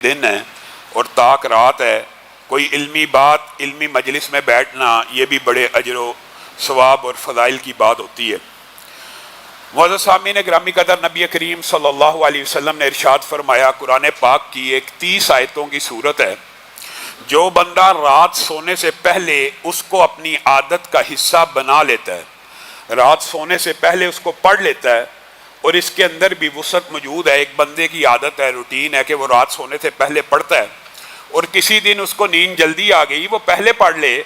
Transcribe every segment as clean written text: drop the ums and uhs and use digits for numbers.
دن ہے اور تاک رات ہے، کوئی علمی بات، علمی مجلس میں بیٹھنا یہ بھی بڑے اجر و ثواب اور فضائل کی بات ہوتی ہے۔ معزز سامعین گرامی قدر، نبی کریم صلی اللہ علیہ وسلم نے ارشاد فرمایا، قرآن پاک کی ایک 30 آیتوں کی صورت ہے، جو بندہ رات سونے سے پہلے اس کو اپنی عادت کا حصہ بنا لیتا ہے، رات سونے سے پہلے اس کو پڑھ لیتا ہے، اور اس کے اندر بھی وسعت موجود ہے۔ ایک بندے کی عادت ہے، روٹین ہے کہ وہ رات سونے سے پہلے پڑھتا ہے، اور کسی دن اس کو نیند جلدی آ گئی، وہ پہلے پڑھ لے۔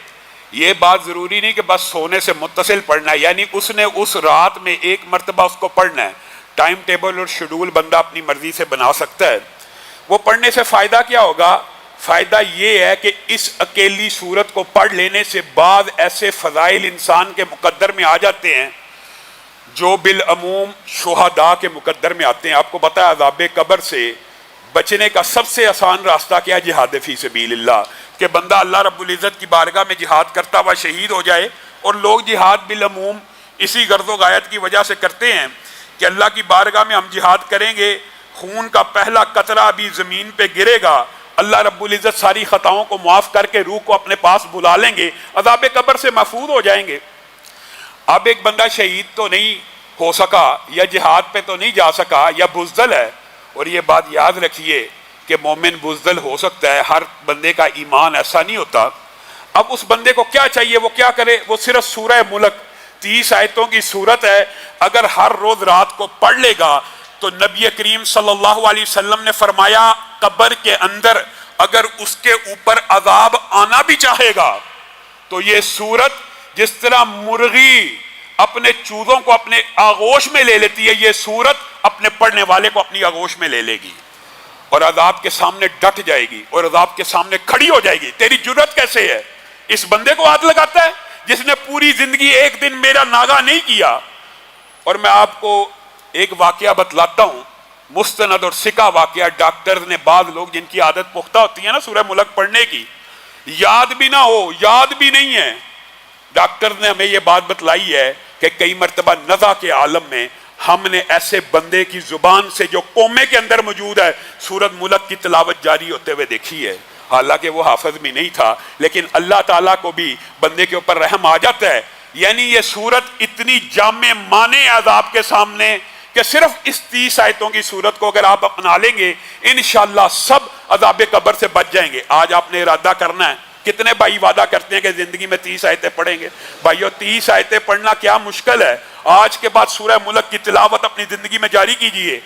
یہ بات ضروری نہیں کہ بس سونے سے متصل پڑھنا ہے، یعنی اس نے اس رات میں ایک مرتبہ اس کو پڑھنا ہے۔ ٹائم ٹیبل اور شیڈول بندہ اپنی مرضی سے بنا سکتا ہے۔ وہ پڑھنے سے فائدہ کیا ہوگا؟ فائدہ یہ ہے کہ اس اکیلی سورت کو پڑھ لینے سے بعض ایسے فضائل انسان کے مقدر میں آ جاتے ہیں جو بالعموم شہداء کے مقدر میں آتے ہیں۔ آپ کو پتہ ہے عذاب قبر سے بچنے کا سب سے آسان راستہ کیا؟ جہاد فی سبیل اللہ، کہ بندہ اللہ رب العزت کی بارگاہ میں جہاد کرتا ہوا شہید ہو جائے۔ اور لوگ جہاد بالعموم اسی غرض و غایت کی وجہ سے کرتے ہیں کہ اللہ کی بارگاہ میں ہم جہاد کریں گے، خون کا پہلا قطرہ بھی زمین پہ گرے گا، اللہ رب العزت ساری خطاؤں کو معاف کر کے روح کو اپنے پاس بلا لیں گے، عذاب قبر سے محفوظ ہو جائیں گے۔ اب ایک بندہ شہید تو نہیں ہو سکا، یا جہاد پہ تو نہیں جا سکا، یا بزدل ہے، اور یہ بات یاد رکھیے کہ مومن بزدل ہو سکتا ہے، ہر بندے کا ایمان ایسا نہیں ہوتا۔ اب اس بندے کو کیا چاہیے؟ وہ کیا کرے؟ وہ صرف سورہ ملک 30 آیتوں کی صورت ہے، اگر ہر روز رات کو پڑھ لے گا تو نبی کریم صلی اللہ علیہ وسلم نے فرمایا قبر کے اندر اگر اس کے اوپر عذاب آنا بھی چاہے گا تو یہ صورت جس طرح مرغی اپنے چوزوں کو اپنے آغوش میں لے لیتی ہے، یہ صورت اپنے پڑھنے والے کو اپنی آغوش میں لے لے گی اور عذاب کے سامنے ڈٹ جائے گی اور عذاب کے سامنے کھڑی ہو جائے گی۔ تیری جرت کیسے ہے؟ اس بندے کو ہاتھ لگاتا ہے جس نے پوری زندگی ایک دن میرا ناغہ نہیں کیا۔ اور میں آپ کو ایک واقعہ بتلاتا ہوں، مستند اور سکہ واقعہ۔ ڈاکٹر نے، بعض لوگ جن کی عادت پختہ ہوتی ہے نا سورہ ملک پڑھنے کی، یاد بھی نہ ہو، یاد بھی نہیں ہے، ڈاکٹر نے ہمیں یہ بات بتلائی ہے کہ کئی مرتبہ نزع کے عالم میں ہم نے ایسے بندے کی زبان سے جو کومے کے اندر موجود ہے سورت ملک کی تلاوت جاری ہوتے ہوئے دیکھی ہے، حالانکہ وہ حافظ بھی نہیں تھا، لیکن اللہ تعالیٰ کو بھی بندے کے اوپر رحم آ جاتا ہے۔ یعنی یہ سورت اتنی جامع مانے عذاب کے سامنے کہ صرف اس 30 آیتوں کی سورت کو اگر آپ اپنا لیں گے انشاءاللہ سب عذاب قبر سے بچ جائیں گے۔ آج آپ نے ارادہ کرنا ہے، کتنے بھائی وعدہ کرتے ہیں کہ زندگی میں 30 آیتیں پڑھیں گے؟ بھائیو 30 آیتیں پڑھنا کیا مشکل ہے؟ آج کے بعد سورہ ملک کی تلاوت اپنی زندگی میں جاری کیجئے۔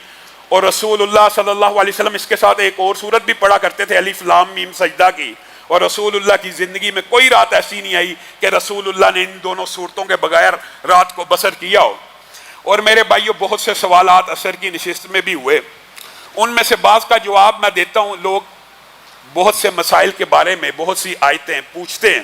اور رسول اللہ صلی اللہ علیہ وسلم اس کے ساتھ ایک اور سورت بھی پڑھا کرتے تھے، الف لام میم سجدہ کی، اور رسول اللہ کی زندگی میں کوئی رات ایسی نہیں آئی کہ رسول اللہ نے ان دونوں سورتوں کے بغیر رات کو بسر کیا ہو۔ اور میرے بھائیو بہت سے سوالات عصر کی نشست میں بھی ہوئے، ان میں سے بعض کا جواب میں دیتا ہوں۔ لوگ بہت سے مسائل کے بارے میں بہت سی آیتیں پوچھتے ہیں۔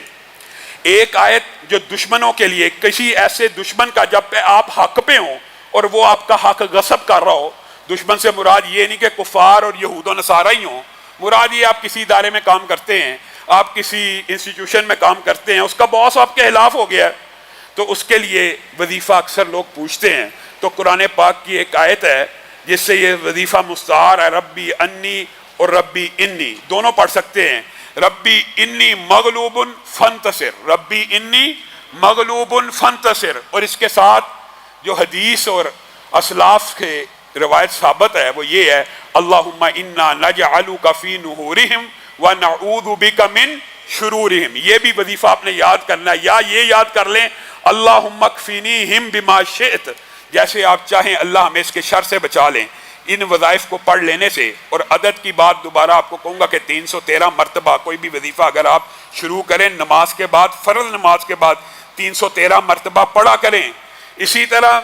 ایک آیت جو دشمنوں کے لیے، کسی ایسے دشمن کا جب پہ آپ حق پہ ہوں اور وہ آپ کا حق غصب کر رہا ہو، دشمن سے مراد یہ نہیں کہ کفار اور یہود و نصارہ ہی ہوں، مراد یہ آپ کسی ادارے میں کام کرتے ہیں، آپ کسی انسٹیٹیوشن میں کام کرتے ہیں، اس کا باس آپ کے خلاف ہو گیا ہے، تو اس کے لیے وظیفہ اکثر لوگ پوچھتے ہیں۔ تو قرآن پاک کی ایک آیت ہے جس سے یہ وظیفہ مستعار ہے، ربی انی اور ربی انی دونوں پڑھ سکتے ہیں۔ ربی انی مغلوب فانتصر، ربی انی مغلوب فانتصر، اور اس کے ساتھ جو حدیث اور اسلاف کے روایت ثابت ہے وہ یہ ہے، اللہم انا نجعلک فی نحورہم ونعوذ بک من شرورہم۔ یہ بھی وظیفہ آپ نے یاد کرنا ہے، یا یہ یاد کر لیں اللہم اکفینیہم بما شئت، جیسے آپ چاہیں اللہ ہمیں اس کے شر سے بچا لیں۔ ان وظائف کو پڑھ لینے سے، اور عدد کی بات دوبارہ آپ کو کہوں گا کہ 313 مرتبہ کوئی بھی وظیفہ اگر آپ شروع کریں نماز کے بعد، فرض نماز کے بعد 313 مرتبہ پڑھا کریں۔ اسی طرح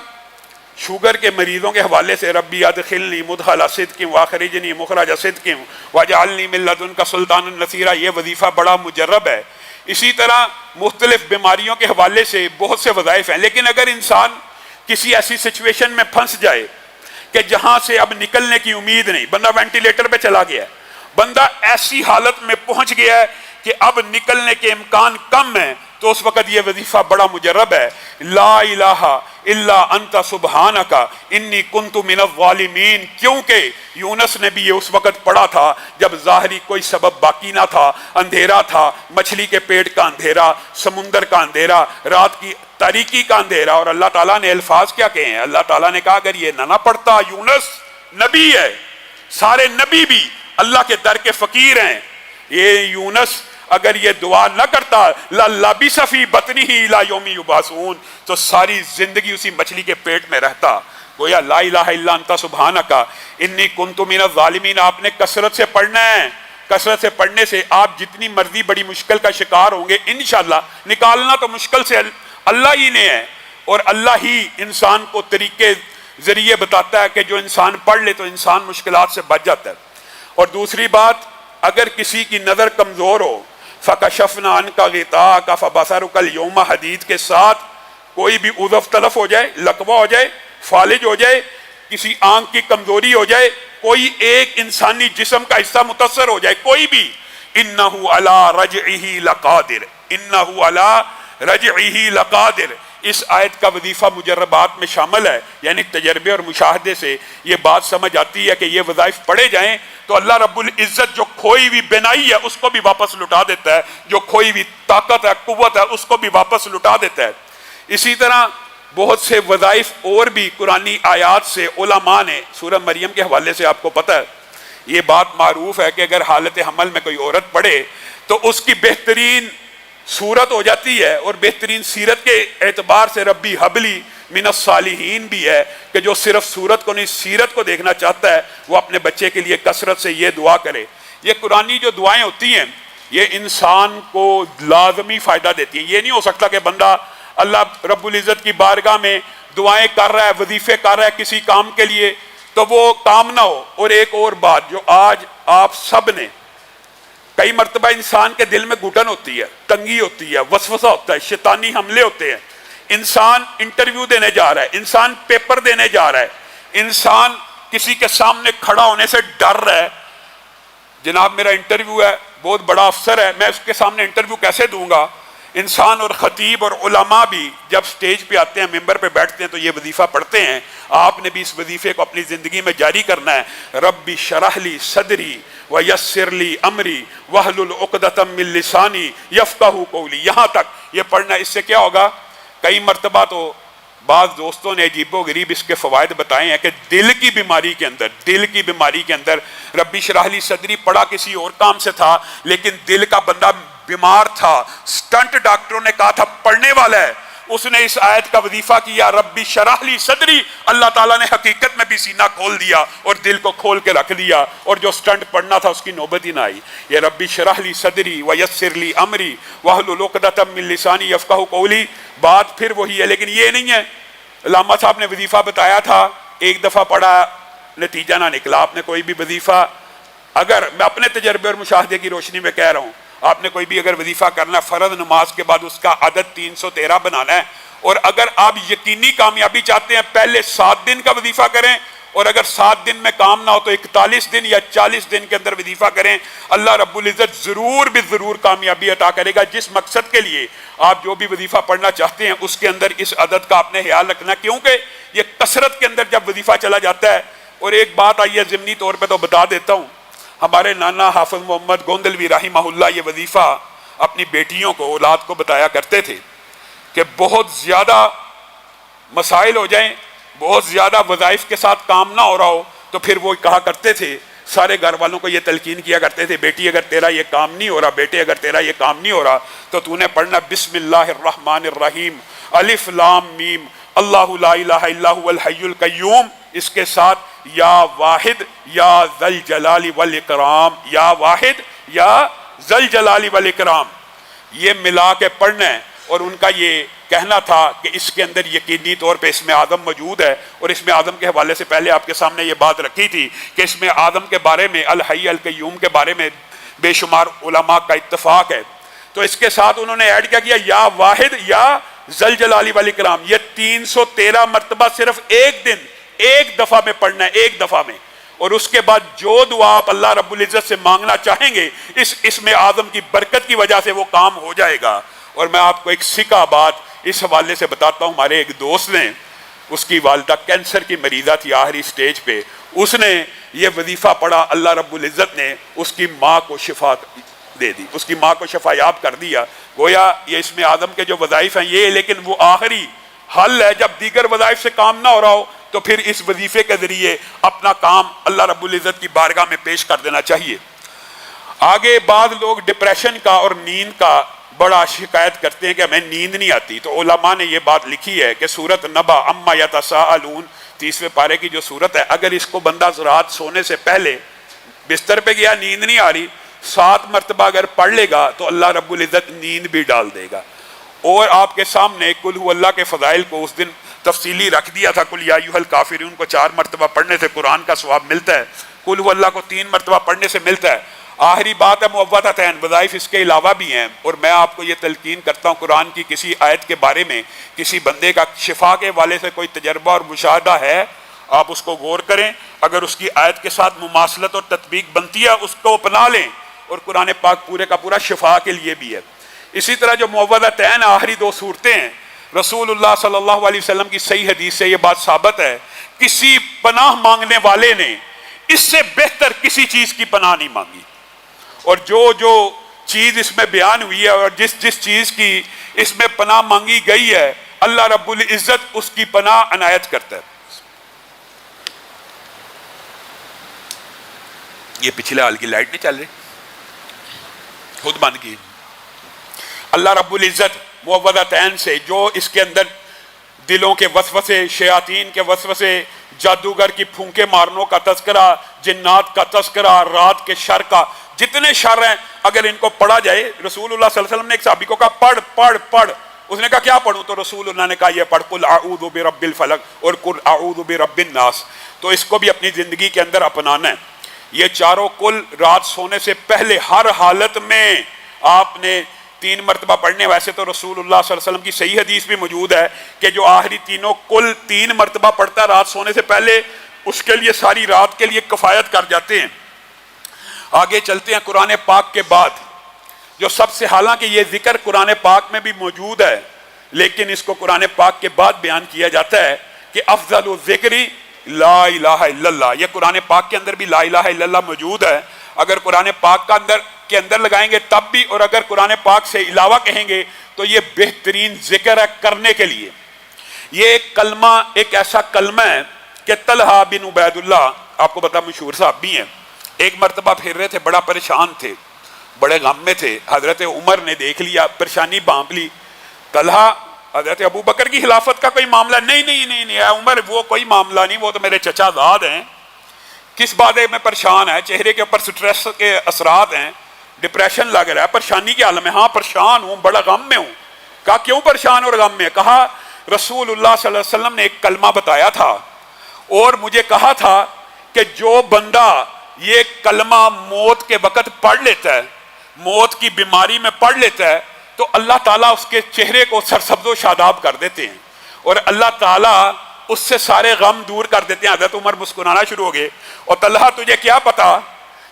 شوگر کے مریضوں کے حوالے سے ربی ادخلنی مدخل صدق واخرجنی مخرج صدق واجعلنی من لدنک سلطانا نصیرا، یہ وظیفہ بڑا مجرب ہے۔ اسی طرح مختلف بیماریوں کے حوالے سے بہت سے وظائف ہیں، لیکن اگر انسان کسی ایسی سچویشن میں پھنس جائے کہ جہاں سے اب نکلنے کی امید نہیں، بندہ وینٹیلیٹر پہ چلا گیا ہے، بندہ ایسی حالت میں پہنچ گیا ہے کہ اب نکلنے کے امکان کم ہیں، تو اس وقت یہ وظیفہ بڑا مجرب ہے۔ لا الہ الا انت سبحانک انی کنت من الظالمین، کیونکہ یونس نے بھی یہ اس وقت پڑھا تھا جب ظاہری کوئی سبب باقی نہ تھا، اندھیرا تھا، مچھلی کے پیٹ کا اندھیرا، سمندر کا اندھیرا، رات کی تاریکی کا اندھیرا، اور اللہ تعالیٰ نے الفاظ کیا کہے ہیں؟ اللہ تعالیٰ نے کہا اگر یہ نہ پڑھتا، یونس نبی ہے، سارے نبی بھی اللہ کے در کے فقیر ہیں، یہ یونس اگر یہ دعا نہ کرتا لَلَّبِثَ فِي بَطْنِهِ إِلَىٰ يَوْمِ يُبْعَثُونَ، تو ساری زندگی اسی مچھلی کے پیٹ میں رہتا۔ گویا لا الہ الا انت سبحانک انی کنت من الظالمین آپ نے کثرت سے پڑھنا ہے۔ کثرت سے پڑھنے سے آپ جتنی مرضی بڑی مشکل کا شکار ہوں گے انشاءاللہ نکالنا تو مشکل سے اللہ ہی نے ہے، اور اللہ ہی انسان کو طریقے ذریعے بتاتا ہے کہ جو انسان پڑھ لے تو انسان مشکلات سے بچ جاتا ہے۔ اور دوسری بات، اگر کسی کی نظر کمزور ہو فَكَشَفْنَا عَنْكَ غِطَاءَكَ فَبَصَرُكَ الْيَوْمَ حدید کے ساتھ کوئی بھی عضو تلف ہو جائے، لقوہ ہو جائے، فالج ہو جائے، کسی آنکھ کی کمزوری ہو جائے، کوئی ایک انسانی جسم کا حصہ متاثر ہو جائے، کوئی بھی، إِنَّهُ عَلَىٰ رَجْعِهِ لَقَادِرٌ، إِنَّهُ عَلَىٰ رَجْعِهِ لَقَادِرٌ۔ اس آیت کا وظیفہ مجربات میں شامل ہے، یعنی تجربے اور مشاہدے سے یہ بات سمجھ آتی ہے کہ یہ وظائف پڑھے جائیں تو اللہ رب العزت جو کھوئی ہوئی بینائی ہے اس کو بھی واپس لٹا دیتا ہے، جو کھوئی ہوئی طاقت ہے، قوت ہے، اس کو بھی واپس لٹا دیتا ہے۔ اسی طرح بہت سے وظائف اور بھی قرآنی آیات سے علماء نے، سورہ مریم کے حوالے سے آپ کو پتہ ہے یہ بات معروف ہے کہ اگر حالت حمل میں کوئی عورت پڑھے تو اس کی بہترین صورت ہو جاتی ہے، اور بہترین سیرت کے اعتبار سے ربی حبلی من الصالحین بھی ہے کہ جو صرف صورت کو نہیں سیرت کو دیکھنا چاہتا ہے وہ اپنے بچے کے لیے کثرت سے یہ دعا کرے۔ یہ قرآنی جو دعائیں ہوتی ہیں یہ انسان کو لازمی فائدہ دیتی ہیں۔ یہ نہیں ہو سکتا کہ بندہ اللہ رب العزت کی بارگاہ میں دعائیں کر رہا ہے، وظیفے کر رہا ہے کسی کام کے لیے تو وہ کام نہ ہو۔ اور ایک اور بات جو آج آپ سب نے، کئی مرتبہ انسان کے دل میں گھٹن ہوتی ہے، تنگی ہوتی ہے، وسوسہ ہوتا ہے، شیطانی حملے ہوتے ہیں، انسان انٹرویو دینے جا رہا ہے، انسان پیپر دینے جا رہا ہے، انسان کسی کے سامنے کھڑا ہونے سے ڈر رہا ہے، جناب میرا انٹرویو ہے، بہت بڑا افسر ہے، میں اس کے سامنے انٹرویو کیسے دوں گا؟ انسان اور خطیب اور علماء بھی جب سٹیج پہ آتے ہیں، ممبر پہ بیٹھتے ہیں تو یہ وظیفہ پڑھتے ہیں۔ آپ نے بھی اس وظیفے کو اپنی زندگی میں جاری کرنا ہے۔ رب اشرح لی صدری ویسر لی امری واحلل عقدۃ من لسانی یفقہوا قولی، یہاں تک یہ پڑھنا۔ اس سے کیا ہوگا؟ کئی مرتبہ تو بعض دوستوں نے عجیب و غریب اس کے فوائد بتائے ہیں کہ دل کی بیماری کے اندر رب اشرح لی صدری پڑھا کسی اور کام سے تھا لیکن دل کا بندہ بیمار تھا، سٹنٹ ڈاکٹروں نے کہا تھا پڑھنے والا ہے، اس نے اس آیت کا وظیفہ کیا رب اشرح لی صدری، اللہ تعالیٰ نے حقیقت میں بھی سینہ کھول دیا اور دل کو کھول کے رکھ دیا، اور جو سٹنٹ پڑھنا تھا اس کی نوبت ہی نہ آئی۔ یہ رب اشرح لی صدری ویسر لی امری واحلل عقدۃ من لسانی یفقہوا قولی، بات پھر وہی ہے لیکن یہ نہیں ہے۔ علامہ صاحب نے وظیفہ بتایا تھا، ایک دفعہ پڑھا نتیجہ نہ نکلا۔ آپ نے کوئی بھی وظیفہ، اگر میں اپنے تجربے اور مشاہدے کی روشنی میں کہہ رہا ہوں، آپ نے کوئی بھی اگر وظیفہ کرنا ہے فرض نماز کے بعد اس کا عدد 313 بنانا ہے، اور اگر آپ یقینی کامیابی چاہتے ہیں پہلے 7 دن کا وظیفہ کریں، اور اگر 7 دن میں کام نہ ہو تو 41 دن یا 40 دن کے اندر وظیفہ کریں، اللہ رب العزت ضرور بھی ضرور کامیابی عطا کرے گا۔ جس مقصد کے لیے آپ جو بھی وظیفہ پڑھنا چاہتے ہیں اس کے اندر اس عدد کا آپ نے خیال رکھنا، کیونکہ یہ کثرت کے اندر جب وظیفہ چلا جاتا ہے۔ اور ایک بات آئی ہے ضمنی طور پہ تو بتا دیتا ہوں، ہمارے نانا حافظ محمد گوندلوی رحمہ اللہ یہ وظیفہ اپنی بیٹیوں کو، اولاد کو بتایا کرتے تھے کہ بہت زیادہ مسائل ہو جائیں، بہت زیادہ وظائف کے ساتھ کام نہ ہو رہا ہو تو پھر وہ کہا کرتے تھے، سارے گھر والوں کو یہ تلقین کیا کرتے تھے، بیٹی اگر تیرا یہ کام نہیں ہو رہا، بیٹے اگر تیرا یہ کام نہیں ہو رہا تو تو نے پڑھنا بسم اللہ الرحمن الرحیم الف لام میم اللہ لا الہ الا هو الحی القیوم، اس کے ساتھ یا واحد یا ذل جلال والاکرام، یا واحد یا ذل جلال والاکرام، یہ ملا کے پڑھنا ہے۔ اور ان کا یہ کہنا تھا کہ اس کے اندر یقینی طور پہ اسم اعظم موجود ہے، اور اسم اعظم کے حوالے سے پہلے آپ کے سامنے یہ بات رکھی تھی کہ اسم اعظم کے بارے میں الحی القیوم کے بارے میں بے شمار علماء کا اتفاق ہے۔ تو اس کے ساتھ انہوں نے ایڈ کیا یا واحد یا ذل جلال والاکرام، یہ 313 مرتبہ صرف ایک دن ایک دفعہ میں پڑھنا ہے، ایک دفعہ میں، اور اس کے بعد جو دعا آپ اللہ رب العزت سے مانگنا چاہیں گے اس اسم اعظم کی برکت کی وجہ سے وہ کام ہو جائے گا۔ اور میں آپ کو ایک سکہ بات اس حوالے سے بتاتا ہوں. ہمارے ایک دوست نے، اس کی والدہ کینسر کی مریضہ تھی آخری سٹیج پہ، اس نے یہ وظیفہ پڑھا، اللہ رب العزت نے اس کی ماں کو شفا دے دی، اس کی ماں کو شفا یاب کر دیا. گویا یہ اسم اعظم کے جو وظائف ہیں یہ، لیکن وہ آخری حل ہے. جب دیگر وظائف سے کام نہ ہو رہا ہو تو پھر اس وظیفے کے ذریعے اپنا کام اللہ رب العزت کی بارگاہ میں پیش کر دینا چاہیے. آگے بعض لوگ ڈپریشن کا اور نیند کا بڑا شکایت کرتے ہیں کہ ہمیں نیند نہیں آتی. تو علماء نے یہ بات لکھی ہے کہ سورۃ نبا اما یتساءلون 30ویں پارے کی جو سورت ہے، اگر اس کو بندہ رات سونے سے پہلے بستر پہ گیا، نیند نہیں آ رہی، 7 مرتبہ اگر پڑھ لے گا تو اللہ رب العزت نیند بھی ڈال دے گا. اور آپ کے سامنے قل هو اللہ کے فضائل کو اس دن تفصیلی رکھ دیا تھا. قل یا ایھا الکافرون کو 4 مرتبہ پڑھنے سے قرآن کا ثواب ملتا ہے، قل هو اللہ کو 3 مرتبہ پڑھنے سے ملتا ہے. آخری بات ہے معوذتین، وظائف اس کے علاوہ بھی ہیں. اور میں آپ کو یہ تلقین کرتا ہوں، قرآن کی کسی آیت کے بارے میں کسی بندے کا شفا کے والے سے کوئی تجربہ اور مشاہدہ ہے، آپ اس کو غور کریں. اگر اس کی آیت کے ساتھ مماثلت اور تطبیق بنتی ہے اس کو اپنا لیں. اور قرآن پاک پورے کا پورا شفا کے لیے بھی ہے. اسی طرح جو معوذتین آخری 2 صورتیں ہیں، رسول اللہ صلی اللہ علیہ وسلم کی صحیح حدیث سے یہ بات ثابت ہے، کسی پناہ مانگنے والے نے اس سے بہتر کسی چیز کی پناہ نہیں مانگی. اور جو چیز اس میں بیان ہوئی ہے اور جس چیز کی اس میں پناہ مانگی گئی ہے، اللہ رب العزت اس کی پناہ عنایت کرتا ہے. یہ پچھلے حال کی لائٹ نہیں چل رہی، خود بند کی. اللہ رب العزت معوذتین سے، جو اس کے اندر دلوں کے وسوسے، شیاطین کے وسوسے، جادوگر کی پھونکے مارنوں کا تذکرہ، جنات کا تذکرہ، رات کے شر کا، جتنے شر ہیں اگر ان کو پڑھا جائے. رسول اللہ صلی اللہ علیہ وسلم نے ایک صحابی کو کہا پڑھ پڑھ پڑھ، اس نے کہا کیا پڑھوں؟ تو رسول اللہ نے کہا یہ پڑھ قل اعوذ برب الفلق اور قل اعوذ برب الناس. تو اس کو بھی اپنی زندگی کے اندر اپنانا ہے. یہ چاروں کل رات سونے سے پہلے ہر حالت میں آپ نے 3 مرتبہ پڑھنے. ویسے تو رسول اللہ صلی اللہ علیہ وسلم کی صحیح حدیث بھی موجود ہے کہ جو آخری تینوں کل 3 مرتبہ پڑھتا ہے رات سونے سے پہلے، اس کے لیے ساری رات کے لیے کفایت کر جاتے ہیں. آگے چلتے ہیں. قرآن پاک کے بعد جو سب سے، حالانکہ یہ ذکر قرآن پاک میں بھی موجود ہے لیکن اس کو قرآن پاک کے بعد بیان کیا جاتا ہے کہ افضل الذکر لا الہ الا اللہ. یہ قرآن پاک کے اندر بھی لا الہ الا اللہ موجود ہے. اگر قرآن پاک کے اندر لگائیں گے تب بھی، اور اگر قرآن پاک سے علاوہ کہیں گے تو یہ بہترین ذکر ہے کرنے کے لیے. یہ ایک کلمہ، ایک ایسا کلمہ ہے کہ طلحہ بن عبید اللہ، آپ کو پتا مشہور صاحب بھی ہیں، ایک مرتبہ پھر رہے تھے، بڑا پریشان تھے، بڑے غم میں تھے. حضرت عمر نے دیکھ لیا، پریشانی بانپ لی. طلحہ، حضرت ابو بکر کی خلافت کا کوئی معاملہ نہیں اے عمر، وہ کوئی معاملہ نہیں، وہ تو میرے چچا زاد ہیں، کس بات میں پریشان ہے؟ چہرے کے اوپر سٹریس کے اثرات ہیں، ڈپریشن لگ رہا ہے، پریشانی کے حال میں. ہاں پریشان ہوں، بڑا غم میں ہوں. کہا کیوں پریشان اور غم میں؟ کہا رسول اللہ صلی اللہ علیہ وسلم نے ایک کلمہ بتایا تھا اور مجھے کہا تھا کہ جو بندہ یہ کلمہ موت کے وقت پڑھ لیتا ہے، موت کی بیماری میں پڑھ لیتا ہے، تو اللہ تعالیٰ اس کے چہرے کو سرسبز و شاداب کر دیتے ہیں اور اللہ تعالیٰ اس سے سارے غم دور کر دیتے ہیں. حضرت عمر مسکرانا شروع ہو گئے. اور طلحہ تجھے کیا پتا،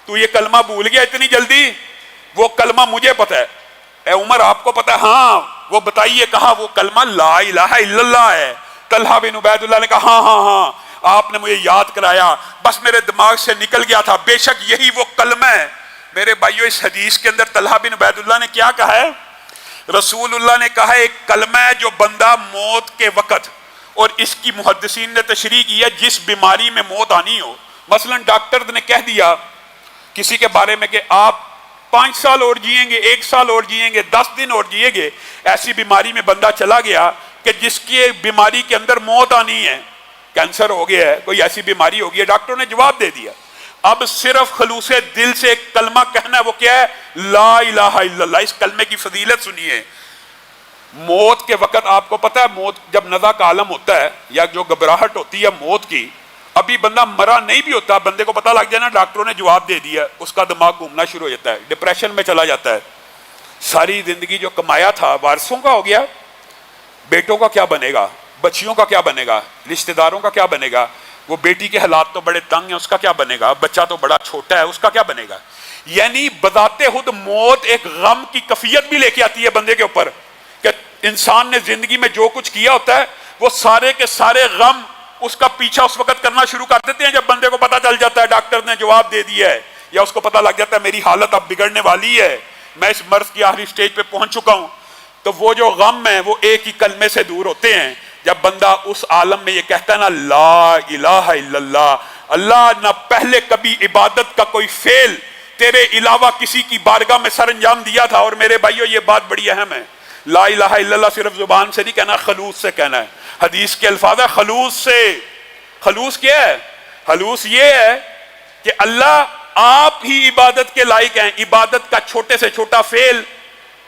تو یہ کلمہ بھول گیا اتنی جلدی؟ وہ کلمہ مجھے پتا ہے. اے عمر آپ کو پتا ہے؟ ہاں. وہ بتائیے. کہا وہ کلمہ لا الہ الا اللہ ہے. طلحہ بن عبید اللہ نے کہا ہاں آپ نے مجھے یاد کرایا، بس میرے دماغ سے نکل گیا تھا، بے شک یہی وہ کلمہ ہے. میرے بھائیو، اس حدیث کے اندر طلحہ بن عبید اللہ نے کیا کہا ہے؟ رسول اللہ نے کہا ایک کلمہ ہے جو بندہ موت کے وقت، اور اس کی محدثین نے تشریح کی ہے جس بیماری میں موت آنی ہو. مثلا ڈاکٹر نے کہہ دیا کسی کے بارے میں کہ آپ 5 سال اور جئیں گے، 1 سال اور جئیں گے، 10 دن اور جئیں گے. ایسی بیماری میں بندہ چلا گیا کہ جس کی بیماری کے اندر موت آنی ہے، کینسر ہو گیا ہے، کوئی ایسی بیماری ہو گئی ہے، ڈاکٹروں نے جواب دے دیا. اب صرف خلوص دل سے ایک کلمہ کہنا ہے. وہ کیا ہے؟ لا الہ الا اللہ. اس کلمے کی فضیلت سنیے. موت کے وقت آپ کو پتا ہے، موت جب نزع کا عالم ہوتا ہے یا جو گھبراہٹ ہوتی ہے موت کی، ابھی بندہ مرا نہیں بھی ہوتا، بندے کو پتا لگ جائے نا ڈاکٹروں نے جواب دے دیا، اس کا دماغ گھومنا شروع ہو جاتا ہے، ڈپریشن میں چلا جاتا ہے. ساری زندگی جو کمایا تھا وارثوں کا ہو گیا، بیٹوں کا کیا بنے گا، بچیوں کا کیا بنے گا، رشتہ داروں کا کیا بنے گا، وہ بیٹی کے حالات تو بڑے تنگ ہیں، اس کا کیا بنے گا، بچہ تو بڑا چھوٹا ہے، اس کا کیا بنے گا. یعنی بذات خود موت ایک غم کی کیفیت بھی لے کے آتی ہے بندے کے اوپر انسان نے زندگی میں جو کچھ کیا ہوتا ہے وہ سارے کے سارے غم اس کا پیچھا اس وقت کرنا شروع کر دیتے ہیں جب بندے کو پتا چل جاتا ہے ڈاکٹر نے جواب دے دیا ہے، یا اس کو پتا لگ جاتا ہے میری حالت اب بگڑنے والی ہے، میں اس مرض کی آخری سٹیج پہ پہنچ چکا ہوں، تو وہ جو غم ہیں وہ ایک ہی کلمے سے دور ہوتے ہیں جب بندہ اس عالم میں یہ کہتا ہے نا لا الہ الا اللہ، اللہ نہ پہلے کبھی عبادت کا کوئی فعل تیرے علاوہ کسی کی بارگاہ میں سر انجام دیا تھا۔ اور میرے بھائیو یہ بات بڑی اہم ہے، لا الہ الا اللہ صرف زبان سے نہیں کہنا، خلوص سے کہنا ہے۔ حدیث کے الفاظ ہے خلوص سے۔ خلوص کیا ہے؟ خلوص یہ ہے کہ اللہ آپ ہی عبادت کے لائق ہیں، عبادت کا چھوٹے سے چھوٹا فعل،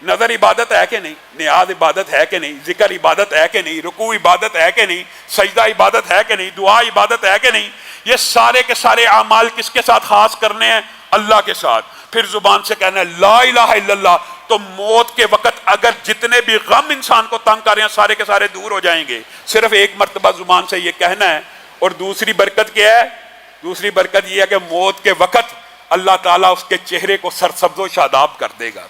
نظر عبادت ہے کہ نہیں، نیاز عبادت ہے کہ نہیں، ذکر عبادت ہے کہ نہیں، رکوع عبادت ہے کہ نہیں، سجدہ عبادت ہے کہ نہیں، دعا عبادت ہے کہ نہیں، یہ سارے کے سارے اعمال کس کے ساتھ خاص کرنے ہیں؟ اللہ کے ساتھ۔ پھر زبان سے کہنا ہے لا الہ الا اللہ، تو موت کے وقت اگر جتنے بھی غم انسان کو تنگ کر رہے ہیں سارے کے سارے دور ہو جائیں گے، صرف ایک مرتبہ زبان سے یہ کہنا ہے۔ اور دوسری برکت کیا ہے؟ دوسری برکت یہ ہے کہ موت کے وقت اللہ تعالیٰ اس کے چہرے کو سرسبز و شاداب کر دے گا۔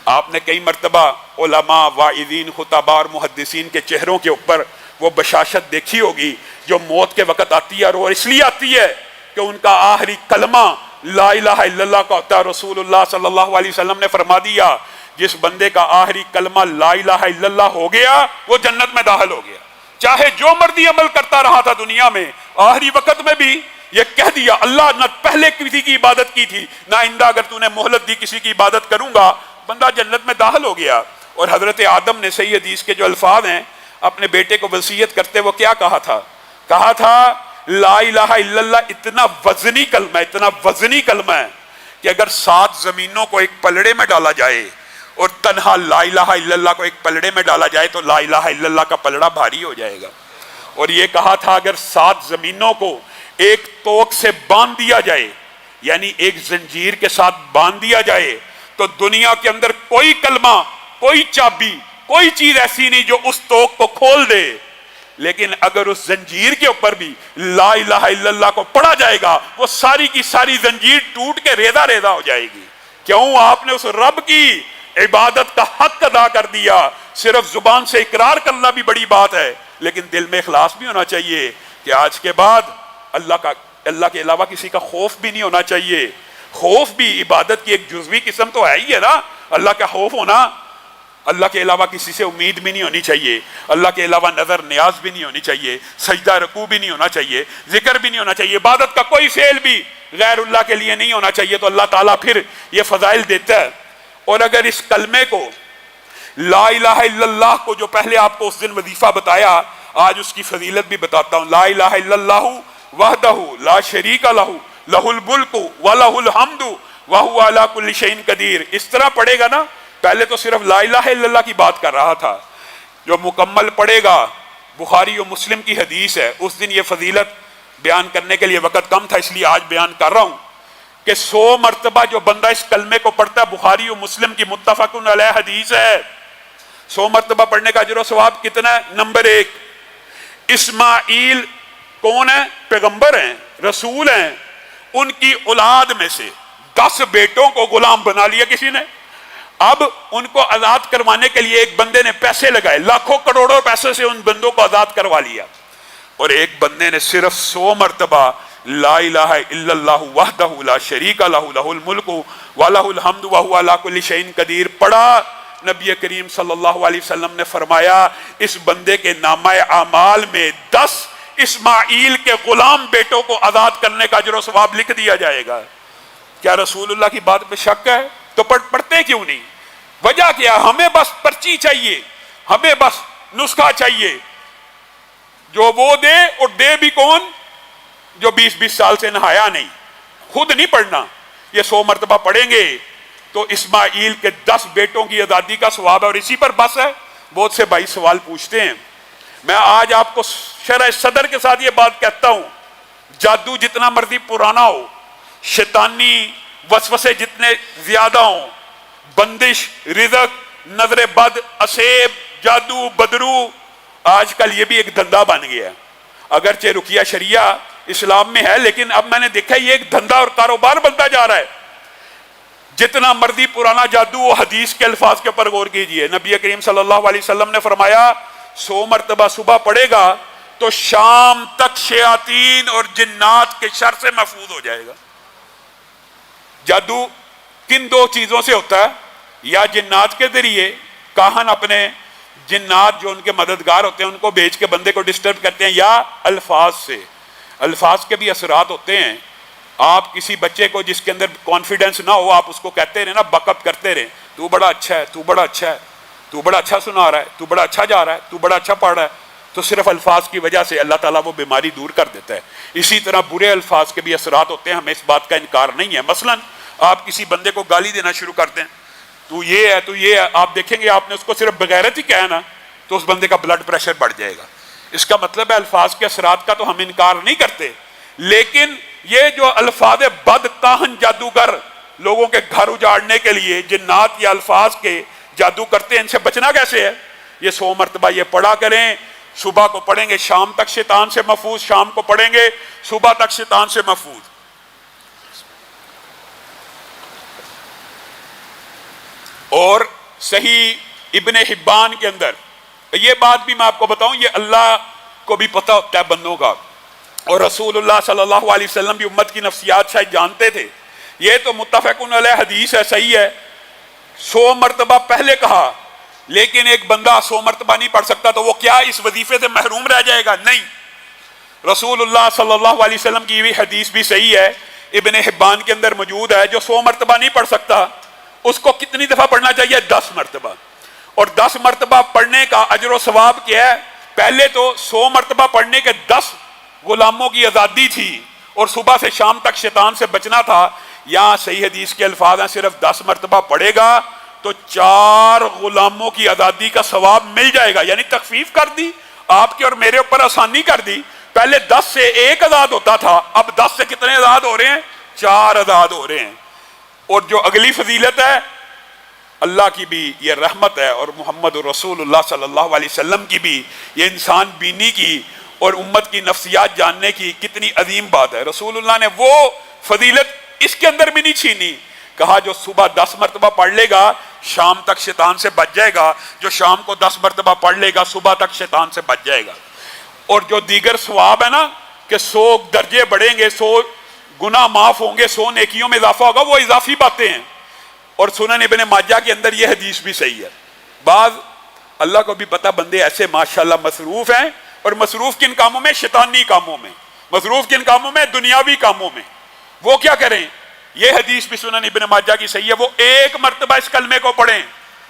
آپ نے کئی مرتبہ علماء، واعظین، خطباء اور محدثین کے چہروں کے اوپر وہ بشاشت دیکھی ہوگی جو موت کے وقت آتی ہے، اور اس لیے آتی ہے کہ ان کا آخری کلمہ لا الہ الا اللہ کا ہوتا ہے۔ رسول اللہ صلی اللہ علیہ وسلم نے فرما دیا جس بندے کا آخری کلمہ لا الہ الا اللہ ہو گیا وہ جنت میں داخل ہو گیا، چاہے جو مرضی عمل کرتا رہا تھا دنیا میں، آخری وقت میں بھی یہ کہہ دیا اللہ نہ پہلے کسی کی عبادت کی تھی نہ آئندہ اگر تو نے مہلت دی کسی کی عبادت کروں گا، بندہ جنت میں داخل ہو گیا۔ اور حضرت آدم نے صحیح حدیث کے جو الفاظ ہیں اپنے بیٹے کو وصیت کرتے وہ کیا کہا تھا؟ کہا تھا لا الہ الا اللہ اتنا وزنی کلمہ ہے، اتنا وزنی کلمہ ہے کہ اگر 7 زمینوں کو ایک پلڑے میں ڈالا جائے اور تنہا لا الہ الا اللہ کو ایک پلڑے میں ڈالا جائے تو لا الہ الا اللہ کا پلڑا بھاری ہو جائے گا۔ اور یہ کہا تھا اگر 7 زمینوں کو ایک توق سے باندھ دیا جائے، یعنی ایک زنجیر کے ساتھ باندھ دیا جائے، تو دنیا کے اندر کوئی کلمہ، کوئی چابی، کوئی چیز ایسی نہیں جو اس توق کو کھول دے، لیکن اگر اس زنجیر کے اوپر بھی لا الہ الا اللہ کو پڑھا جائے گا وہ ساری کی ساری زنجیر ٹوٹ کے ریزہ ریزہ ہو جائے گی۔ کیوں؟ آپ نے اس رب کی عبادت کا حق ادا کر دیا۔ صرف زبان سے اقرار کرنا بھی بڑی بات ہے، لیکن دل میں اخلاص بھی ہونا چاہیے کہ آج کے بعد اللہ کے علاوہ کسی کا خوف بھی نہیں ہونا چاہیے۔ خوف بھی عبادت کی ایک جزوی قسم تو ہے ہی ہے نا، اللہ کا خوف ہونا۔ اللہ کے علاوہ کسی سے امید بھی نہیں ہونی چاہیے، اللہ کے علاوہ نظر نیاز بھی نہیں ہونی چاہیے، سجدہ رکوع بھی نہیں ہونا چاہیے، ذکر بھی نہیں ہونا چاہیے، عبادت کا کوئی فعل بھی غیر اللہ کے لیے نہیں ہونا چاہیے۔ تو اللہ تعالیٰ پھر یہ فضائل دیتا ہے۔ اور اگر اس کلمے کو لا الہ الا اللہ کو جو پہلے آپ کو اس دن وظیفہ بتایا، آج اس کی فضیلت بھی بتاتا ہوں۔ لا الہ الا اللہ وحدہ لا شریک لہ لہ الملک ولہ الحمد وہو علی کل شیء قدیر، اس طرح پڑھے گا نا، پہلے تو صرف لا الہ الا اللہ کی بات کر رہا تھا، جو مکمل پڑھے گا، بخاری و مسلم کی حدیث ہے، اس دن یہ فضیلت بیان کرنے کے لیے وقت کم تھا اس لیے آج بیان کر رہا ہوں کہ 100 مرتبہ جو بندہ اس کلمے کو پڑھتا ہے، بخاری و مسلم کی متفق علیہ حدیث ہے، 100 مرتبہ پڑھنے کا اجر و ثواب کتنا ہے؟ نمبر 1، اسماعیل کون ہے؟ پیغمبر ہیں، رسول ہیں، ان کی اولاد میں سے 10 بیٹوں کو غلام بنا لیا کسی نے، اب ان کو آزاد کروانے کے لیے ایک بندے نے پیسے لگائے، لاکھوں کروڑوں پیسے سے ان بندوں کو آزاد کروا لیا، اور ایک بندے نے صرف 100 مرتبہ لا الہ الا اللہ وحدہ لا شریک لہ لہ الملک ولہ الحمد وہو علی کل شیء قدیر پڑھا۔ نبی کریم صلی اللہ علیہ وسلم نے فرمایا اس بندے کے نامہ اعمال میں 10 اسماعیل کے غلام بیٹوں کو آزاد کرنے کا اجر و ثواب لکھ دیا جائے گا۔ کیا رسول اللہ کی بات پہ شک ہے؟ تو پڑھتے کیوں نہیں؟ وجہ کیا؟ ہمیں بس پرچی چاہیے، ہمیں بس نسخہ چاہیے، جو وہ دے، اور دے بھی کون؟ جو 20 سال سے نہایا نہیں، خود نہیں پڑھنا۔ یہ 100 مرتبہ پڑھیں گے تو اسماعیل کے 10 بیٹوں کی آزادی کا ثواب ہے، اور اسی پر بس ہے۔ بہت سے بھائی سوال پوچھتے ہیں، میں آج آپ کو شرح صدر کے ساتھ یہ بات کہتا ہوں، جادو جتنا مرضی پرانا ہو، شیطانی وسوسے جتنے زیادہ ہوں، بندش، رزق، نظر بد، اسیب، جادو، بدرو، آج کل یہ بھی ایک دھندا بن گیا ہے۔ اگرچہ رقیہ شریعہ اسلام میں ہے، لیکن اب میں نے دیکھا یہ ایک دھندا اور کاروبار بنتا جا رہا ہے۔ جتنا مرضی پرانا جادو وہ حدیث کے الفاظ کے اوپر غور کیجئے. نبی کریم صلی اللہ علیہ وسلم نے فرمایا 100 مرتبہ صبح پڑھے گا تو شام تک شیاطین اور جنات کے شر سے محفوظ ہو جائے گا. جادو کن دو چیزوں سے ہوتا ہے؟ یا جنات کے ذریعے، کاہن اپنے جنات جو ان کے مددگار ہوتے ہیں ان کو بھیج کے بندے کو ڈسٹرب کرتے ہیں، یا الفاظ سے. الفاظ کے بھی اثرات ہوتے ہیں. آپ کسی بچے کو جس کے اندر کانفیڈنس نہ ہو، آپ اس کو کہتے رہے نا، بک اپ کرتے رہے، تو بڑا اچھا ہے، تو بڑا اچھا ہے، تو بڑا اچھا سنا رہا ہے، تو بڑا اچھا جا رہا ہے، تو بڑا اچھا پڑھ رہا ہے، تو صرف الفاظ کی وجہ سے اللہ تعالیٰ وہ بیماری دور کر دیتا ہے. اسی طرح برے الفاظ کے بھی اثرات ہوتے ہیں، ہمیں اس بات کا انکار نہیں ہے. مثلا آپ کسی بندے کو گالی دینا شروع کر دیں، تو یہ ہے، تو یہ ہے، آپ دیکھیں گے آپ نے اس کو صرف بغیرت ہی کہا نا تو اس بندے کا بلڈ پریشر بڑھ جائے گا. اس کا مطلب ہے الفاظ کے اثرات کا تو ہم انکار نہیں کرتے، لیکن یہ جو الفاظ بد کاہن جادوگر لوگوں کے گھر اجاڑنے کے لیے جنات یا الفاظ کے جادو کرتے ہیں، ان سے بچنا کیسے ہے؟ یہ 100 مرتبہ یہ پڑھا کریں. صبح کو پڑھیں گے شام تک شیطان سے محفوظ، شام کو پڑھیں گے صبح تک شیطان سے محفوظ. اور صحیح ابن حبان کے اندر یہ بات بھی میں آپ کو بتاؤں، یہ اللہ کو بھی پتہ ہوتا ہے بندوں کا، اور رسول اللہ صلی اللہ علیہ وسلم بھی امت کی نفسیات شاید جانتے تھے. یہ تو متفقن علیہ حدیث ہے، صحیح ہے. 100 مرتبہ پہلے کہا، لیکن ایک بندہ 100 مرتبہ نہیں پڑھ سکتا تو وہ کیا اس وظیفے سے محروم رہ جائے گا؟ نہیں. رسول اللہ صلی اللہ علیہ وسلم کی یہ حدیث بھی صحیح ہے، ابن حبان کے اندر موجود ہے. جو 100 مرتبہ نہیں پڑھ سکتا اس کو کتنی دفعہ پڑھنا چاہیے؟ 10 مرتبہ. اور 10 مرتبہ پڑھنے کا اجر و ثواب کیا ہے؟ پہلے تو 100 مرتبہ پڑھنے کے 10 غلاموں کی آزادی تھی، اور صبح سے شام تک شیطان سے بچنا تھا. یہاں صحیح حدیث کے الفاظ ہیں صرف 10 مرتبہ پڑھے گا تو 4 غلاموں کی آزادی کا ثواب مل جائے گا. یعنی تخفیف کر دی آپ کے اور میرے اوپر، آسانی کر دی. پہلے 10 سے 1 آزاد ہوتا تھا، اب 10 سے کتنے آزاد ہو رہے ہیں؟ 4 آزاد ہو رہے ہیں. اور جو اگلی فضیلت ہے، اللہ کی بھی یہ رحمت ہے، اور محمد رسول اللہ صلی اللہ علیہ وسلم کی بھی یہ انسان بینی کی اور امت کی نفسیات جاننے کی کتنی عظیم بات ہے. رسول اللہ نے وہ فضیلت اس کے اندر بھی نہیں چھینی. کہا جو صبح 10 مرتبہ پڑھ لے گا شام تک شیطان سے بچ جائے گا، جو شام کو 10 مرتبہ پڑھ لے گا صبح تک شیطان سے بچ جائے گا. اور جو دیگر ثواب ہے نا کہ 100 درجے بڑھیں گے، 100 گناہ معاف ہوں گے، 100 نیکیوں میں اضافہ ہوگا، وہ اضافی باتیں ہیں. اور سنن ابن ماجہ کے اندر یہ حدیث بھی صحیح ہے. بعض اللہ کو بھی پتہ بندے ایسے ماشاءاللہ مصروف ہیں، اور مصروف کن کاموں میں؟ شیطانی کاموں میں. مصروف کن کاموں میں؟ دنیاوی کاموں میں. وہ کیا کریں؟ یہ حدیث بھی سنن ابن ماجہ کی صحیح ہے، وہ 1 مرتبہ اس کلمے کو پڑھیں.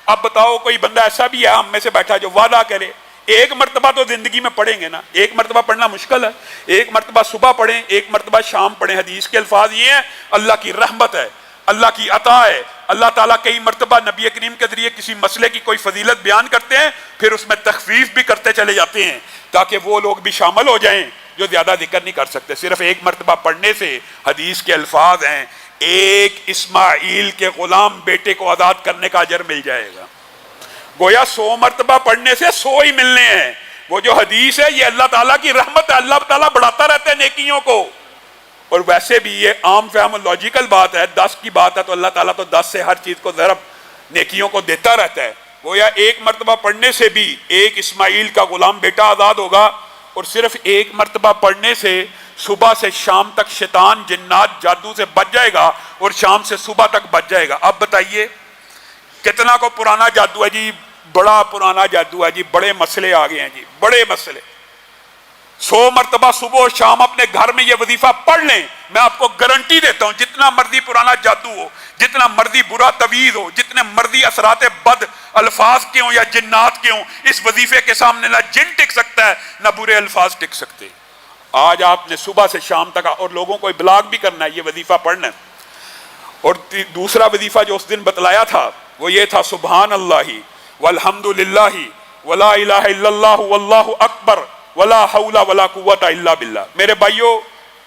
اب بتاؤ کوئی بندہ ایسا بھی ہے ہم میں سے بیٹھا جو وعدہ کرے 1 مرتبہ تو زندگی میں پڑھیں گے نا؟ 1 مرتبہ پڑھنا مشکل ہے. 1 مرتبہ صبح پڑھیں، 1 مرتبہ شام پڑھیں. حدیث کے الفاظ یہ ہیں، اللہ کی رحمت ہے، اللہ کی عطا ہے. اللہ تعالیٰ کئی مرتبہ نبی کریم کے ذریعے کسی مسئلے کی کوئی فضیلت بیان کرتے ہیں، پھر اس میں تخفیف بھی کرتے چلے جاتے ہیں تاکہ وہ لوگ بھی شامل ہو جائیں جو زیادہ ذکر نہیں کر سکتے. صرف 1 مرتبہ پڑھنے سے حدیث کے الفاظ ہیں، 1 اسماعیل کے غلام بیٹے کو آزاد کرنے کا اجر مل جائے گا. گویا 100 مرتبہ پڑھنے سے 100 ہی ملنے ہیں. وہ جو حدیث ہے یہ اللہ تعالیٰ کی رحمت ہے، اللہ تعالیٰ بڑھاتا رہتا ہے نیکیوں کو. اور ویسے بھی یہ عام فہم لاجیکل بات ہے، 10 کی بات ہے تو اللہ تعالیٰ تو 10 سے ہر چیز کو ضرب نیکیوں کو دیتا رہتا ہے. گویا 1 مرتبہ پڑھنے سے بھی 1 اسماعیل کا غلام بیٹا آزاد ہوگا. اور صرف 1 مرتبہ پڑھنے سے صبح سے شام تک شیطان جنات جادو سے بچ جائے گا، اور شام سے صبح تک بچ جائے گا. اب بتائیے کتنا کو پرانا جادو ہے جی؟ بڑا پرانا جادو ہے جی، بڑے مسئلے آ گئے ہیں جی، بڑے مسئلے. 100 مرتبہ صبح و شام اپنے گھر میں یہ وظیفہ پڑھ لیں، میں آپ کو گارنٹی دیتا ہوں جتنا مرضی پرانا جادو ہو، جتنا مرضی برا تویز ہو، جتنے مرضی اثرات بد الفاظ کے ہوں یا جنات کے ہوں، اس وظیفے کے سامنے نہ جن ٹک سکتا ہے نہ برے الفاظ ٹک سکتے. آج آپ نے صبح سے شام تک، اور لوگوں کو ابلاغ بھی کرنا ہے، یہ وظیفہ پڑھنا ہے. اور دوسرا وظیفہ جو اس دن بتلایا تھا وہ یہ تھا، سبحان اللہ والحمد للہ ولا الہ الا اللہ واللہ اکبر ولا حول ولا قوت الا باللہ. میرے بھائیوں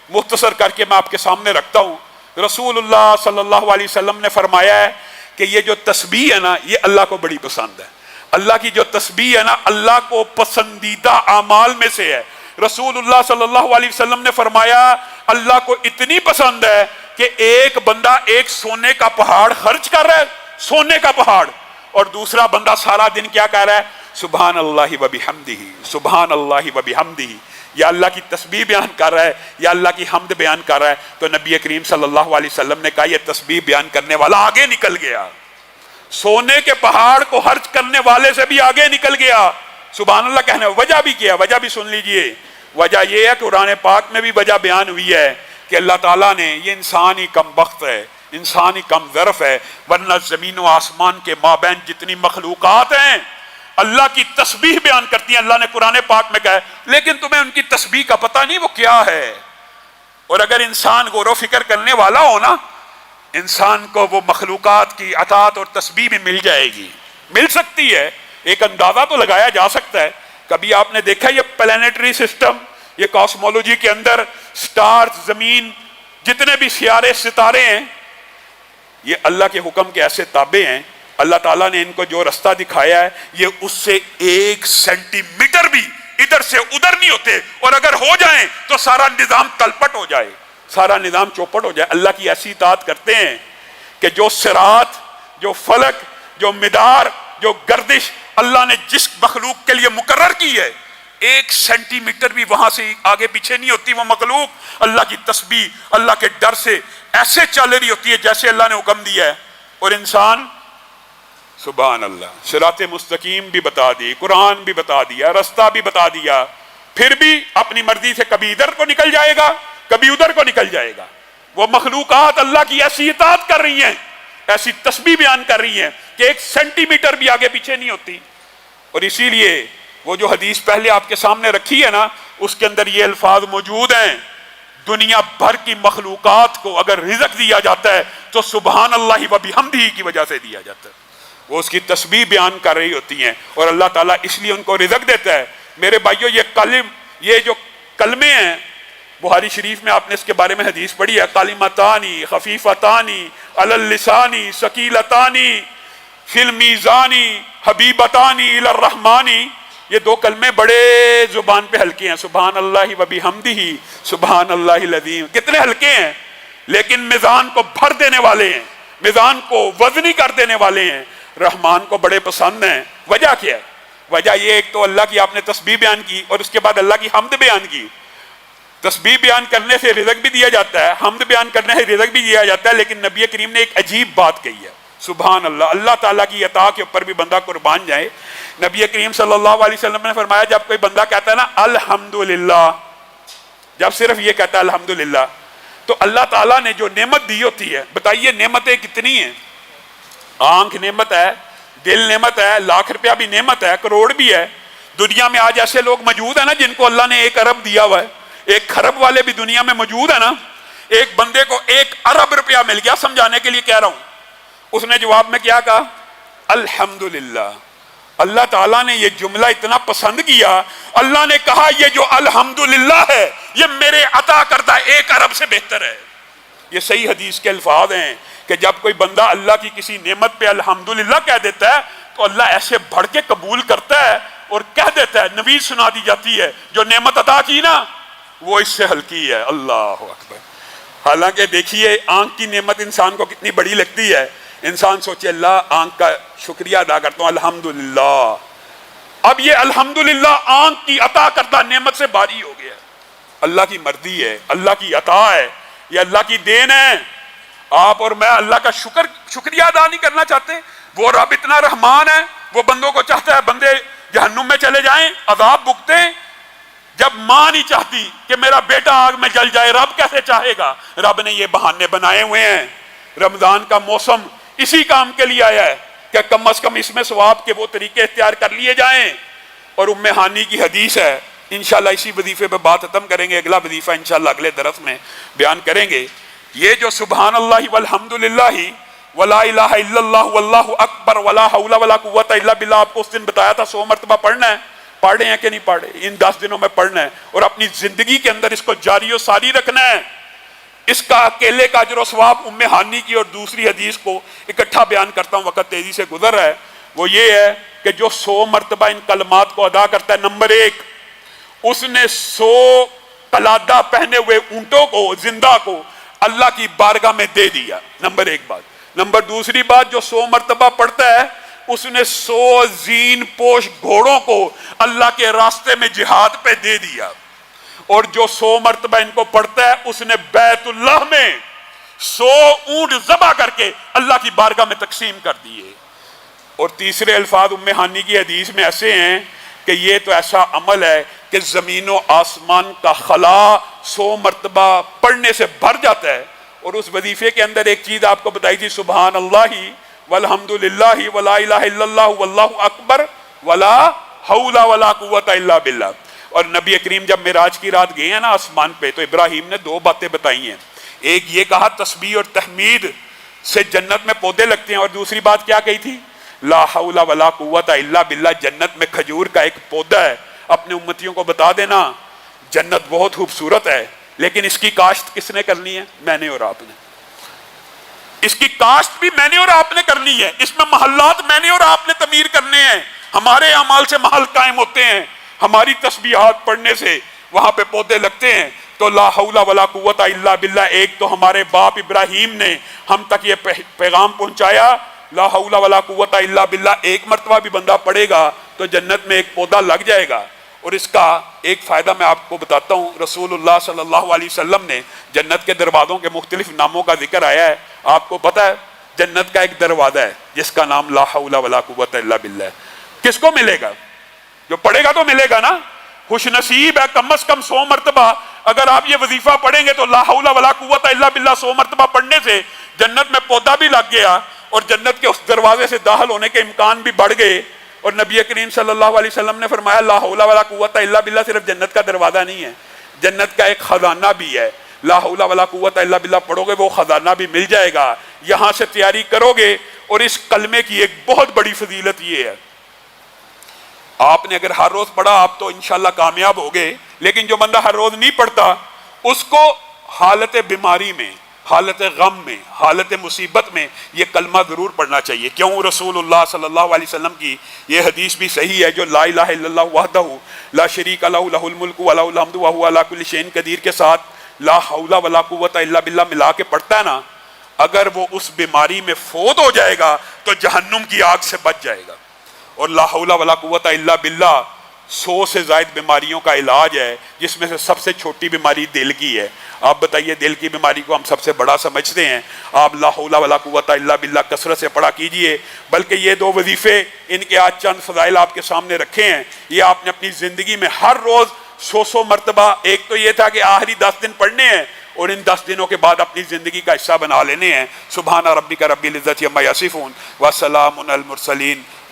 مختصر کر کے میں آپ کے سامنے رکھتا ہوں. رسول اللہ صلی اللہ علیہ وسلم نے فرمایا ہے کہ یہ جو تسبیح ہے نا یہ اللہ کو بڑی پسند ہے. اللہ کی جو تسبیح ہے نا اللہ کو پسندیدہ اعمال میں سے ہے. رسول اللہ صلی اللہ علیہ وسلم نے فرمایا اللہ کو اتنی پسند ہے کہ ایک بندہ ایک سونے کا پہاڑ خرچ کر رہا ہے، سونے کا پہاڑ، اور دوسرا بندہ سارا دن کیا کہہ رہا ہے؟ سبحان اللہ و بحمدہ، سبحان اللہ و بحمدہ، یا اللہ کی تسبیح بیان کر رہا ہے یا اللہ کی حمد بیان کر رہا ہے۔ تو نبی کریم صلی اللہ علیہ وسلم نے کہا یہ تسبیح بیان کرنے والا آگے نکل گیا، سونے کے پہاڑ کو خرچ کرنے والے سے بھی آگے نکل گیا۔ سبحان اللہ کہنے، وجہ بھی کیا، وجہ بھی سن لیجئے۔ وجہ یہ ہے کہ قرآن پاک میں بھی وجہ بیان ہوئی ہے کہ اللہ تعالیٰ نے، یہ انسان ہی کم بخت ہے، انسان ہی کم ظرف ہے، ورنہ زمین و آسمان کے مابین جتنی مخلوقات ہیں اللہ کی تسبیح بیان کرتی ہیں۔ اللہ نے قرآن پاک میں کہا ہے لیکن تمہیں ان کی تسبیح کا پتہ نہیں وہ کیا ہے۔ اور اگر انسان غور و فکر کرنے والا ہو نا، انسان کو وہ مخلوقات کی اطاعت اور تسبیح بھی مل جائے گی، مل سکتی ہے، ایک اندازہ تو لگایا جا سکتا ہے۔ کبھی آپ نے دیکھا یہ پلانیٹری سسٹم، یہ کاسمولوجی کے اندر سٹارز، زمین، جتنے بھی سیارے ستارے ہیں، یہ اللہ کے حکم کے ایسے تابع ہیں، اللہ تعالیٰ نے ان کو جو رستہ دکھایا ہے یہ اس سے 1 سینٹی میٹر بھی ادھر سے ادھر نہیں ہوتے، اور اگر ہو جائیں تو سارا نظام تلپٹ ہو جائے، سارا نظام چوپٹ ہو جائے۔ اللہ کی ایسی اطاعت کرتے ہیں کہ جو صراط، جو فلک، جو مدار، جو گردش اللہ نے جس مخلوق کے لیے مقرر کی ہے، 1 سینٹی میٹر بھی وہاں سے آگے پیچھے نہیں ہوتی۔ وہ مخلوق اللہ کی تسبیح، اللہ کے ڈر سے ایسے چل رہی ہوتی ہے جیسے اللہ نے حکم دیا ہے۔ اور انسان سبحان اللہ، صراط مستقیم بھی بتا دی، قرآن بھی بتا دیا، رستہ بھی بتا دیا، پھر بھی اپنی مرضی سے کبھی ادھر کو نکل جائے گا، کبھی ادھر کو نکل جائے گا۔ وہ مخلوقات اللہ کی ایسی اطاعت کر رہی ہیں، ایسی تسبیح بیان کر رہی ہیں کہ 1 سینٹی میٹر بھی آگے پیچھے نہیں ہوتی۔ اور اسی لیے وہ جو حدیث پہلے آپ کے سامنے رکھی ہے نا، اس کے اندر یہ الفاظ موجود ہیں، دنیا بھر کی مخلوقات کو اگر رزق دیا جاتا ہے تو سبحان اللہ و بحمدہ کی وجہ سے دیا جاتا ہے، وہ اس کی تسبیح بیان کر رہی ہوتی ہیں، اور اللہ تعالیٰ اس لیے ان کو رزق دیتا ہے۔ میرے بھائیو، یہ جو کلمے ہیں، بخاری شریف میں آپ نے اس کے بارے میں حدیث پڑھی ہے، کلمتانی خفیفتانی علی اللسان ثقیلتانی فی المیزان حبیبتانی الی الرحمن۔ یہ 2 کلمے بڑے زبان پہ ہلکے ہیں، سبحان اللہ و بحمدہ، سبحان اللہ العظیم، کتنے ہلکے ہیں لیکن میزان کو بھر دینے والے ہیں، میزان کو وزنی کر دینے والے ہیں، رحمان کو بڑے پسند ہیں۔ وجہ کیا ہے؟ وجہ یہ ایک تو اللہ کی آپ نے تسبیح بیان کی، اور اس کے بعد اللہ کی حمد بیان کی۔ تسبیح بیان کرنے سے رزق بھی دیا جاتا ہے، حمد بیان کرنے سے رزق بھی دیا جاتا ہے، لیکن نبی کریم نے ایک عجیب بات کہی ہے، سبحان اللہ، اللہ تعالیٰ کی عطا کے اوپر بھی بندہ قربان جائے۔ نبی کریم صلی اللہ علیہ وسلم نے فرمایا جب کوئی بندہ کہتا ہے نا الحمدللہ، جب صرف یہ کہتا ہے الحمدللہ، تو اللہ تعالیٰ نے جو نعمت دی ہوتی ہے، بتائیے نعمتیں کتنی ہیں؟ آنکھ نعمت ہے، دل نعمت ہے، لاکھ روپیہ بھی نعمت ہے، کروڑ بھی ہے۔ دنیا میں آج ایسے لوگ موجود ہیں نا جن کو اللہ نے 1 ارب دیا ہوا ہے، 1 خرب والے بھی دنیا میں موجود ہے نا۔ ایک بندے کو 1 ارب روپیہ مل گیا، سمجھانے کے لیے کہہ رہا ہوں، اس نے جواب میں کیا کہا؟ الحمدللہ۔ اللہ تعالیٰ نے یہ جملہ اتنا پسند کیا، اللہ نے کہا یہ جو الحمدللہ ہے یہ میرے عطا کردہ 1 ارب سے بہتر ہے۔ یہ صحیح حدیث کے الفاظ ہیں کہ جب کوئی بندہ اللہ کی کسی نعمت پہ الحمدللہ کہہ دیتا ہے تو اللہ ایسے بڑھ کے قبول کرتا ہے اور کہہ دیتا ہے، نوید سنا دی جاتی ہے، جو نعمت عطا کی نا وہ اس سے ہلکی ہے۔ اللہ اکبر۔ حالانکہ دیکھیے آنکھ کی نعمت انسان کو کتنی بڑی لگتی ہے، انسان سوچے اللہ آنکھ کا شکریہ ادا کرتا ہوں الحمدللہ۔ اب یہ الحمدللہ آنکھ کی عطا کردہ نعمت سے باری ہو گیا۔ اللہ کی مرضی ہے، اللہ کی عطا ہے، یہ اللہ کی دین ہے۔ آپ اور میں اللہ کا شکریہ ادا نہیں کرنا چاہتے؟ وہ رب اتنا رحمان ہے، وہ بندوں کو چاہتا ہے بندے جہنم میں چلے جائیں، عذاب بھگتیں۔ جب ماں نہیں چاہتی کہ میرا بیٹا آگ میں جل جائے، رب کیسے چاہے گا؟ رب نے یہ بہانے بنائے ہوئے ہیں۔ رمضان کا موسم اسی کام کے لیے آیا ہے کہ کم از کم اس میں ثواب کے وہ طریقے اختیار کر لیے جائیں۔ اور ام ہانی کی حدیث ہے، انشاءاللہ اسی وظیفے پہ بات ختم کریں گے، اگلا وظیفہ انشاءاللہ اگلے درس میں بیان کریں گے۔ یہ جو سبحان اللہ والحمدللہ ولا الہ الا اللہ واللہ اکبر ولا حول ولا قوت الا باللہ، آپ کو اس دن بتایا تھا 100 مرتبہ پڑھنا ہے، پڑھ رہے ہیں کہ نہیں پڑھ رہے؟ ان 10 دنوں میں پڑھنا ہے اور اپنی زندگی کے اندر اس کو جاری و ساری رکھنا ہے۔ اس کا اکیلے کا اجر و ثواب ام ہانی کی اور دوسری حدیث کو اکٹھا بیان کرتا ہوں، وقت تیزی سے گزر رہا ہے۔ وہ یہ ہے کہ جو 100 مرتبہ ان کلمات کو ادا کرتا ہے، نمبر 1 اس نے 100 قلادہ پہنے ہوئے اونٹوں کو، زندہ کو اللہ کی بارگاہ میں دے دیا، نمبر ایک بات۔ نمبر دوسری بات، جو 100 مرتبہ پڑھتا ہے اس نے 100 زین پوش گھوڑوں کو اللہ کے راستے میں جہاد پہ دے دیا، اور جو 100 مرتبہ ان کو پڑھتا ہے اس نے بیت اللہ میں 100 اونٹ ذبح کر کے اللہ کی بارگاہ میں تقسیم کر دیے۔ اور تیسرے الفاظ ام ہانی کی حدیث میں ایسے ہیں کہ یہ تو ایسا عمل ہے کہ زمین و آسمان کا خلا 100 مرتبہ پڑھنے سے بھر جاتا ہے۔ اور اس وظیفے کے اندر ایک چیز آپ کو بتائی تھی، سبحان اللہ والحمد للہ ولا الہ الا اللہ واللہ اکبر ولا حول ولا قوت الا باللہ۔ اور نبی کریم جب معراج کی رات گئے ہیں نا آسمان پہ، تو ابراہیم نے 2 باتیں بتائی ہیں۔ ایک یہ کہا تسبیح اور تحمید سے جنت میں پودے لگتے ہیں، اور دوسری بات کیا کہی تھی؟ لا حول ولا قوت الا باللہ، جنت میں کھجور کا ایک پودا ہے۔ اپنے امتیوں کو بتا دینا جنت بہت خوبصورت ہے، لیکن اس کی کاشت کس نے کرنی ہے؟ میں نے اور آپ نے۔ اس کی کاشت بھی میں نے اور آپ نے کرنی ہے، اس میں محلات میں نے اور آپ نے تعمیر کرنے ہیں۔ ہمارے اعمال سے محل قائم ہوتے ہیں، ہماری تسبیحات پڑھنے سے وہاں پہ پودے لگتے ہیں۔ تو لا حول ولا قوت الا باللہ، ایک تو ہمارے باپ ابراہیم نے ہم تک یہ پیغام پہنچایا، لا حول ولا قوت الا باللہ ایک مرتبہ بھی بندہ پڑھے گا تو جنت میں ایک پودا لگ جائے گا۔ اور اس کا ایک فائدہ میں آپ کو بتاتا ہوں، رسول اللہ صلی اللہ علیہ وسلم نے جنت کے دروازوں کے مختلف ناموں کا ذکر آیا ہے۔ آپ کو پتہ ہے جنت کا ایک دروازہ ہے جس کا نام لا حول ولا قوت الا باللہ ہے۔ کس کو ملے گا؟ جو پڑھے گا تو ملے گا نا۔ خوش نصیب ہے، کم از کم 100 مرتبہ اگر آپ یہ وظیفہ پڑھیں گے تو لا حول ولا قوت الا باللہ 100 مرتبہ پڑھنے سے جنت میں پودا بھی لگ گیا، اور جنت کے اس دروازے سے داخل ہونے کے امکان بھی بڑھ گئے۔ اور نبی کریم صلی اللہ علیہ وسلم نے فرمایا لا حول ولا قوت الا باللہ صرف جنت کا دروازہ نہیں ہے، جنت کا ایک خزانہ بھی ہے۔ لا حول ولا قوت الا باللہ پڑھو گے وہ خزانہ بھی مل جائے گا، یہاں سے تیاری کرو گے۔ اور اس کلمے کی ایک بہت بڑی فضیلت یہ ہے، آپ نے اگر ہر روز پڑھا آپ تو انشاءاللہ کامیاب ہوگے، لیکن جو بندہ ہر روز نہیں پڑھتا اس کو حالت بیماری میں، حالت غم میں، حالت مصیبت میں یہ کلمہ ضرور پڑھنا چاہیے۔ کیوں؟ رسول اللہ صلی اللہ علیہ وسلم کی یہ حدیث بھی صحیح ہے، جو لا الہ الا اللہ وحدہ لا شریک لہ لہ الملک ولہ الحمد وہو علی کل شیء قدیر کے ساتھ لا حول ولا قوت الا باللہ ملا کے پڑھتا ہے نا، اگر وہ اس بیماری میں فوت ہو جائے گا تو جہنم کی آگ سے بچ جائے گا۔ اور لا حول ولا قوت الا باللہ 100 سے زائد بیماریوں کا علاج ہے، جس میں سے سب سے چھوٹی بیماری دل کی ہے۔ آپ بتائیے، دل کی بیماری کو ہم سب سے بڑا سمجھتے ہیں، آپ لا حول ولا قوت الا باللہ کثرت سے پڑھا کیجئے۔ بلکہ یہ 2 وظیفے، ان کے آج چند فضائل آپ کے سامنے رکھے ہیں، یہ آپ نے اپنی زندگی میں ہر روز 100 مرتبہ، ایک تو یہ تھا کہ آخری 10 دن پڑھنے ہیں، اور ان 10 دنوں کے بعد اپنی زندگی کا حصہ بنا لینے ہیں۔ سبحان ربک رب العزت عما یصفون وسلام علی المرسلین۔